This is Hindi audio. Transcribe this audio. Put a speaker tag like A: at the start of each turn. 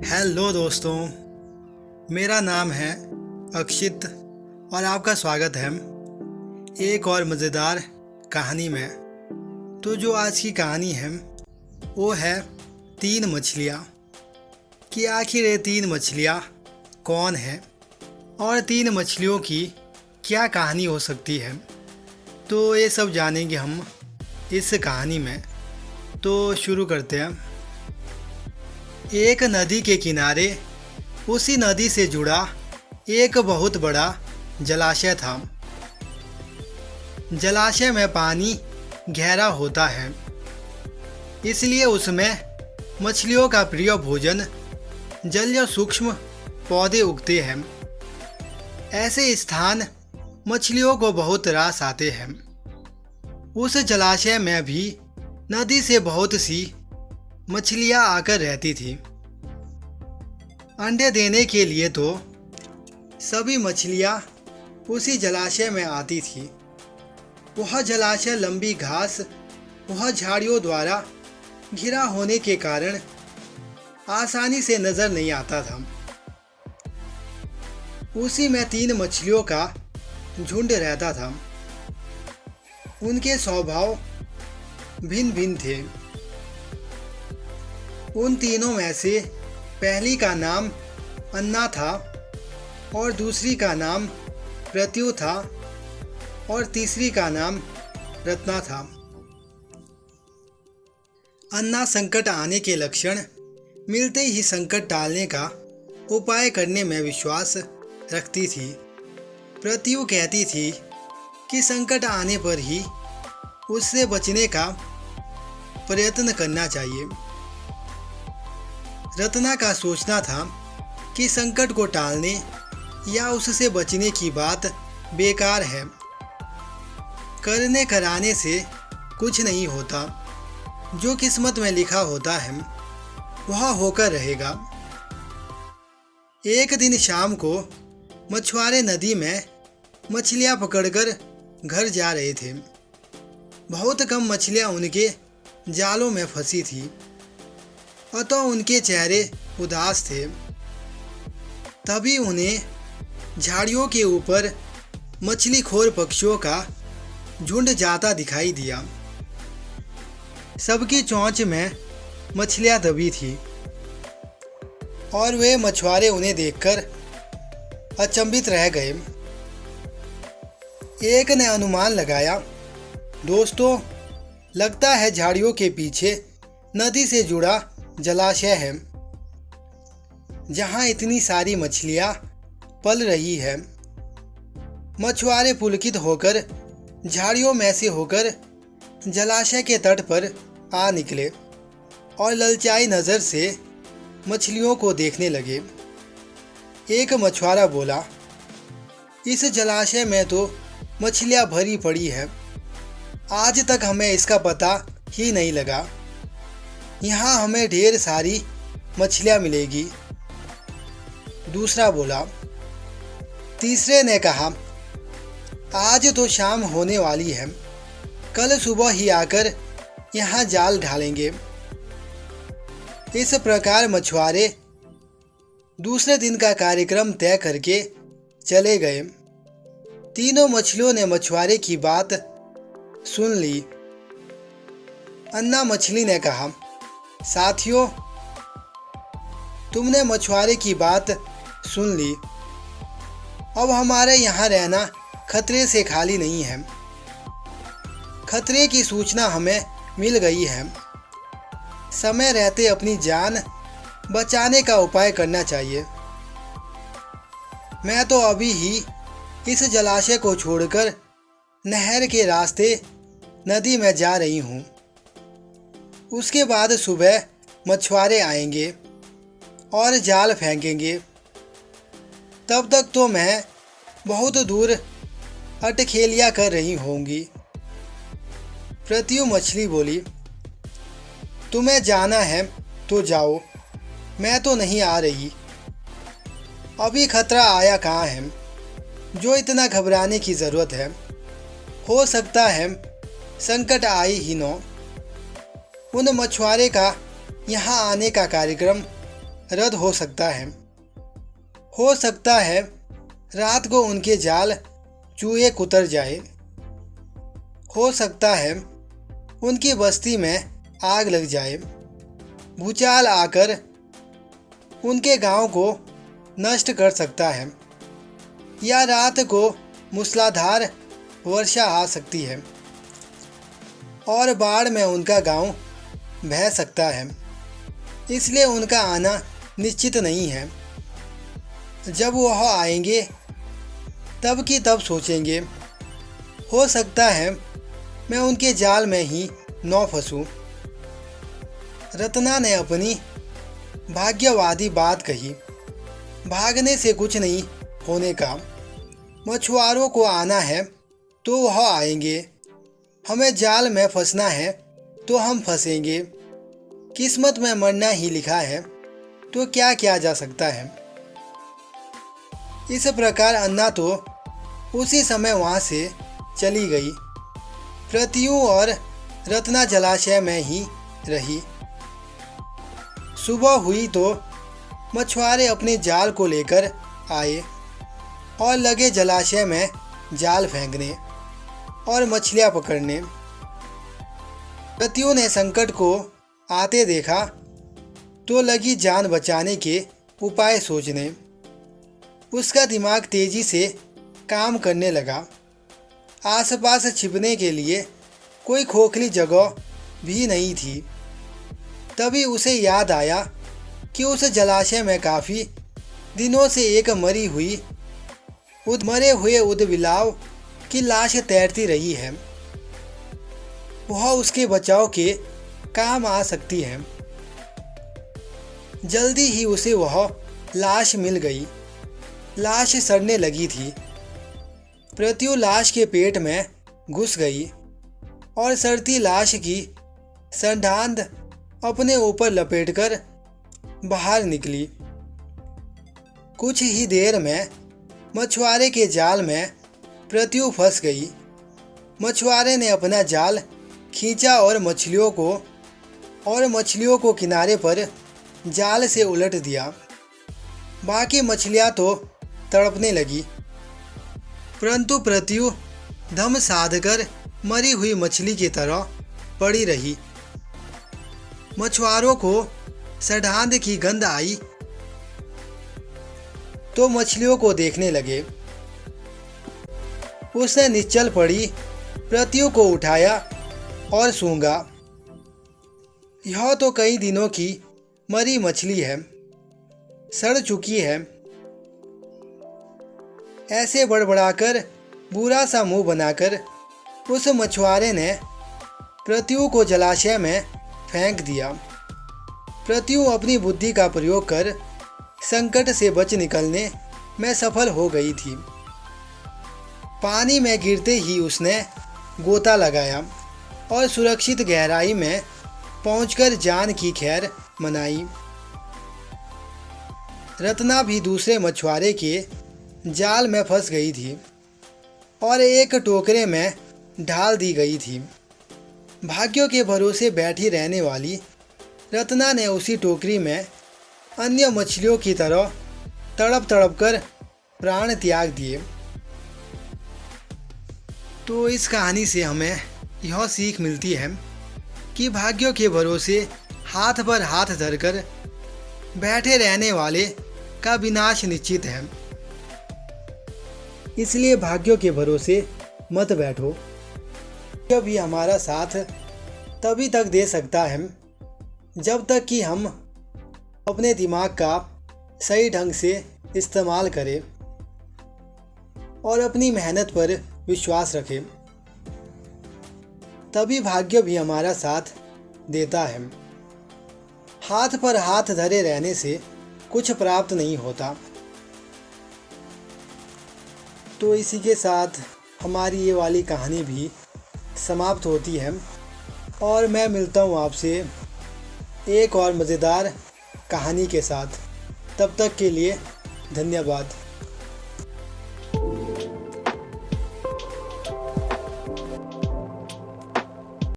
A: हेलो दोस्तों, मेरा नाम है अक्षित और आपका स्वागत है एक और मज़ेदार कहानी में। तो जो आज की कहानी है वो है तीन मछलियाँ। कि आखिर ये तीन मछलियाँ कौन हैं और तीन मछलियों की क्या कहानी हो सकती है। तो ये सब जानेंगे हम इस कहानी में। तो शुरू करते हैं। एक नदी के किनारे उसी नदी से जुड़ा एक बहुत बड़ा जलाशय था। जलाशय में पानी गहरा होता है, इसलिए उसमें मछलियों का प्रिय भोजन जलीय सूक्ष्म पौधे उगते हैं। ऐसे स्थान मछलियों को बहुत रास आते हैं। उस जलाशय में भी नदी से बहुत सी मछलियाँ आकर रहती थी। अंडे देने के लिए तो सभी मछलियाँ उसी जलाशय में आती थी। वह जलाशय लंबी घास वह झाड़ियों द्वारा घिरा होने के कारण आसानी से नजर नहीं आता था। उसी में तीन मछलियों का झुंड रहता था। उनके स्वभाव भिन्न भिन्न थे। उन तीनों में से पहली का नाम अन्ना था और दूसरी का नाम प्रत्यु था और तीसरी का नाम रत्ना था। अन्ना संकट आने के लक्षण मिलते ही संकट टालने का उपाय करने में विश्वास रखती थी। प्रत्यु कहती थी कि संकट आने पर ही उससे बचने का प्रयत्न करना चाहिए। रत्ना का सोचना था कि संकट को टालने या उससे बचने की बात बेकार है। करने कराने से कुछ नहीं होता। जो किस्मत में लिखा होता है वह होकर रहेगा। एक दिन शाम को मछुआरे नदी में मछलियाँ पकड़कर घर जा रहे थे। बहुत कम मछलियाँ उनके जालों में फंसी थी, अतः उनके चेहरे उदास थे। तभी उन्हें झाड़ियों के ऊपर मछलीखोर पक्षियों का झुंड जाता दिखाई दिया। सबकी चोंच में मछलियां दबी थी और वे मछुआरे उन्हें देखकर अचंभित रह गए। एक ने अनुमान लगाया, दोस्तों, लगता है झाड़ियों के पीछे नदी से जुड़ा जलाशय है जहां इतनी सारी मछलियां पल रही है। मछुआरे पुलकित होकर झाड़ियों में से होकर जलाशय के तट पर आ निकले और ललचाई नज़र से मछलियों को देखने लगे। एक मछुआरा बोला, इस जलाशय में तो मछलियां भरी पड़ी है। आज तक हमें इसका पता ही नहीं लगा। यहाँ हमें ढेर सारी मछलियाँ मिलेगी। दूसरा बोला। तीसरे ने कहा, आज तो शाम होने वाली है, कल सुबह ही आकर यहाँ जाल ढालेंगे। इस प्रकार मछुआरे दूसरे दिन का कार्यक्रम तय करके चले गए। तीनों मछलियों ने मछुआरे की बात सुन ली। अन्ना मछली ने कहा, साथियों, तुमने मछुआरे की बात सुन ली। अब हमारे यहाँ रहना खतरे से खाली नहीं है। खतरे की सूचना हमें मिल गई है। समय रहते अपनी जान बचाने का उपाय करना चाहिए। मैं तो अभी ही इस जलाशय को छोड़कर नहर के रास्ते नदी में जा रही हूँ। उसके बाद सुबह मछुआरे आएंगे और जाल फेंकेंगे। तब तक तो मैं बहुत दूर अटखेलियाँ कर रही होंगी। प्रत्यु मछली बोली, तुम्हें जाना है तो जाओ, मैं तो नहीं आ रही। अभी खतरा आया कहाँ है जो इतना घबराने की ज़रूरत है। हो सकता है संकट आई ही न। उन मछुआरे का यहाँ आने का कार्यक्रम रद्द हो सकता है। हो सकता है रात को उनके जाल चूहे कुतर जाए। हो सकता है उनकी बस्ती में आग लग जाए। भूचाल आकर उनके गांव को नष्ट कर सकता है, या रात को मूसलाधार वर्षा आ सकती है और बाढ़ में उनका गांव बह सकता है। इसलिए उनका आना निश्चित नहीं है। जब वह आएंगे तब की तब सोचेंगे, हो सकता है मैं उनके जाल में ही न फंसूं। रत्ना ने अपनी भाग्यवादी बात कही। भागने से कुछ नहीं होने का। मछुआरों को आना है तो वह आएंगे। हमें जाल में फंसना है तो हम फंसेंगे। किस्मत में मरना ही लिखा है तो क्या किया जा सकता है। इस प्रकार अन्ना तो उसी समय वहाँ से चली गई। प्रत्यु और रत्ना जलाशय में ही रही। सुबह हुई तो मछुआरे अपने जाल को लेकर आए और लगे जलाशय में जाल फेंकने और मछलियां पकड़ने। प्रत्यु ने संकट को आते देखा तो लगी जान बचाने के उपाय सोचने। उसका दिमाग तेजी से काम करने लगा। आसपास छिपने के लिए कोई खोखली जगह भी नहीं थी। तभी उसे याद आया कि उस जलाशय में काफ़ी दिनों से एक मरे हुए उदबिलाव की लाश तैरती रही है। वह उसके बचाव के काम आ सकती है। जल्दी ही उसे वह लाश मिल गई। लाश सड़ने लगी थी। प्रत्यु लाश के पेट में घुस गई और सड़ती लाश की संढांद अपने ऊपर लपेटकर बाहर निकली। कुछ ही देर में मछुआरे के जाल में प्रत्यु फंस गई। मछुआरे ने अपना जाल खींचा और मछलियों को किनारे पर जाल से उलट दिया। बाकी मछलियां तो तड़पने लगी, परंतु प्रत्यु दम साधकर मरी हुई मछली की तरह पड़ी रही। मछुआरों को सढ़ांध की गंध आई तो मछलियों को देखने लगे। उसने निश्चल पड़ी प्रत्यु को उठाया और सूंघा। यह तो कई दिनों की मरी मछली है, सड़ चुकी है। ऐसे बड़बड़ाकर बुरा सा मुंह बनाकर उस मछुआरे ने प्रत्यु को जलाशय में फेंक दिया। प्रत्यु अपनी बुद्धि का प्रयोग कर संकट से बच निकलने में सफल हो गई थी। पानी में गिरते ही उसने गोता लगाया और सुरक्षित गहराई में पहुंचकर जान की खैर मनाई। रत्ना भी दूसरे मछुआरे के जाल में फंस गई थी और एक टोकरे में ढाल दी गई थी। भाग्यों के भरोसे बैठी रहने वाली रत्ना ने उसी टोकरी में अन्य मछलियों की तरह तड़प तड़प कर प्राण त्याग दिए। तो इस कहानी से हमें यह सीख मिलती है कि भाग्यों के भरोसे हाथ पर हाथ धरकर बैठे रहने वाले का विनाश निश्चित है। इसलिए भाग्यों के भरोसे मत बैठो। जब भी हमारा साथ तभी तक दे सकता है जब तक कि हम अपने दिमाग का सही ढंग से इस्तेमाल करें और अपनी मेहनत पर विश्वास रखें। तभी भाग्य भी हमारा साथ देता है। हाथ पर हाथ धरे रहने से कुछ प्राप्त नहीं होता। तो इसी के साथ हमारी ये वाली कहानी भी समाप्त होती है और मैं मिलता हूँ आपसे एक और मज़ेदार कहानी के साथ। तब तक के लिए धन्यवाद।